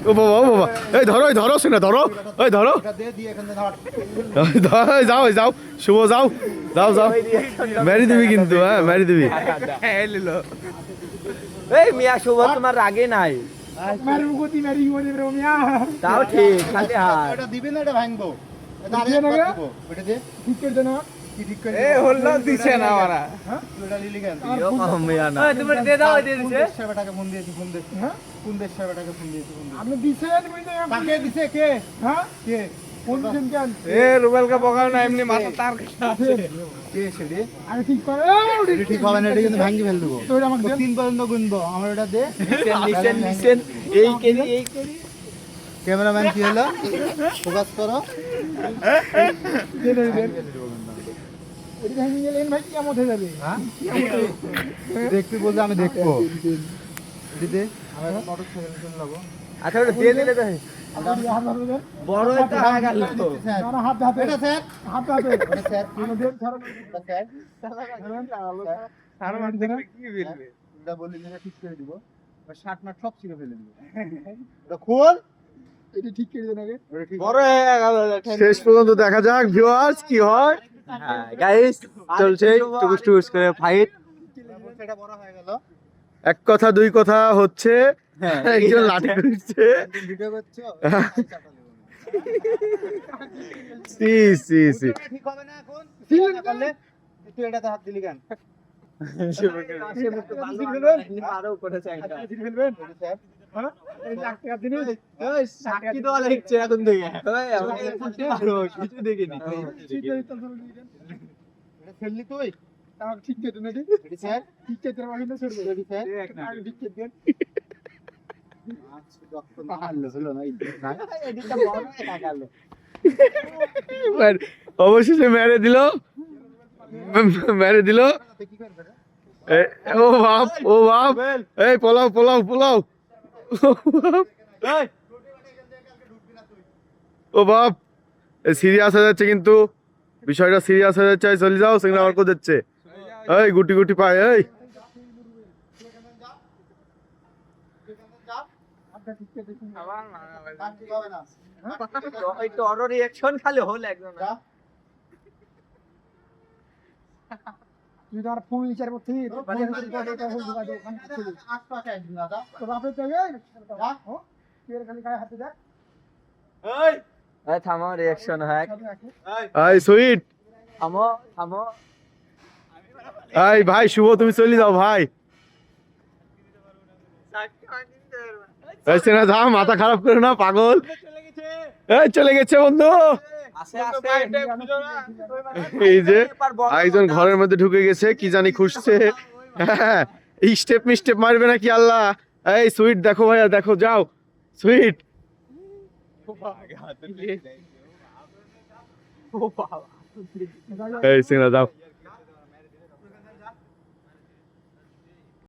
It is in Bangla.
ও বাবা ও বাবা, এই ধরো সিনা ধরো, এই ধরো, যাও যাও শুভ, যাও যাও যাও, মেরি দিবি কিন্তু, হ্যাঁ মেরি দিবি। এই মিয়া শুভ তোমার রাগে নাই, তাও ঠিক খালি হাত এটা দিবি না, এটা ভাঙবো, এটা ঠিক করে দে না, কি ঠিক করে এ হলো দিছে না ওরা। এটা লিলি কেন মিয়া না তুমি দিয়ে দাও, দিয়ে দিছে সেবাটাকে ফোন দিয়েছি, ফোন দিয়েছি, হ্যাঁ কোন দেশ সেবাটাকে ফোন দিয়েছি, আপনি দিছে কাকে দিছে, কে, হ্যাঁ কে কোন দিছেন কেন? এ রুবেলকে বকাও না, এমনি মাথা তার কাছে কে সেটি আরে ঠিক করে, এটা ঠিক হবে না, এটা কিন্তু ভাঙি ফেল দেবো, তো আমাকে 3 পর্যন্ত গুনবো, আমার এটা দে, লিসেন এই কেজি এই কেজি। ক্যামেরাম্যান কি হলো, ফোকাস করো, দেখবি বলতে আমি দেখবো, দিদি আমার মোটরসাইকেল কিনে নেবো, আচ্ছা ওটা দিয়ে দিলে তো বড় একটা হয়ে গেল তো। এটা স্যার হাত হাতে, এটা স্যার কোনো দেন ছাড়ো, স্যার আর মান দেখবে কি বলবে। এটা বলি না, ঠিক করে দিব, শার্ট মার্ট সব ছিঁড়ে ফেলে দিব, এটা খোল, এটা ঠিক করে দেন আগে, বড় হয়ে গেল। শেষ পর্যন্ত দেখা যাক ভিউয়ার্স কি হয়। হ্যাঁ গাইস চলছে টুকুস টুকুস করে ফাইট। এটা বড় হয়ে গেল, এক কথা দুই কথা হচ্ছে, একজন লাঠি করছে, ভিডিও করছো, সি সি সি। ঠিক হবে না এখন, ঠিক না করলে তুই এটাতে হাত দিলি কেন? আরো করেছে একটা স্যার সাক্ষী দেওয়া লাগছে এখন থেকে। কিছু দেখিনি। এটা ফেললি তুই, আমাকে ঠিক করে দেন, এটি স্যার ঠিক করে দেন, আমাকে ছেড়ে দেন, এটি স্যার আগে ঠিক করে দেন, আচ্ছা ডক্টর মারলো হলো না, এদিকটা বড় হয়ে গেল। অবশেষে মেরে দিল, মেরে দিল। কি করবে রে? ও বাপ ও বাপ, এই পোলাও পোলাও পোলাও, ও বাপ সিরিয়াস হয়ে যাচ্ছে, কিন্তু বিষয়টা সিরিয়াস হয়ে যাচ্ছে। চলে যাও, সিংড়া অর্ক দিচ্ছে, এই গুটি গুটি পায়, এই ঠিক হবে না, ওই তো অর রিঅ্যাকশন খালি হল একদম। তুই তো আর ফুল বিচার করছিস, আশপাশে আসবি না, তো বাপের তো তুই খালি গায়ে হাতে দেখ, এই থামো রিঅ্যাকশন হয়। এই সুইট, থামো থামো। এই ভাই শুভ তুমি চলে যাও ভাই, না যা, মাথা খারাপ করে না পাগল, এই চলে গেছে বন্ধু। আস্তে আস্তে এই যে একজন ঘরের মধ্যে ঢুকে গেছে, কি জানি খুঁজছে, হ্যাঁ এই স্টেপ মিস্টেপ মারবে নাকি আল্লাহ। এই সুইট দেখো ভাইয়া, দেখো যাও সুইট, এই সিংড়া যাও।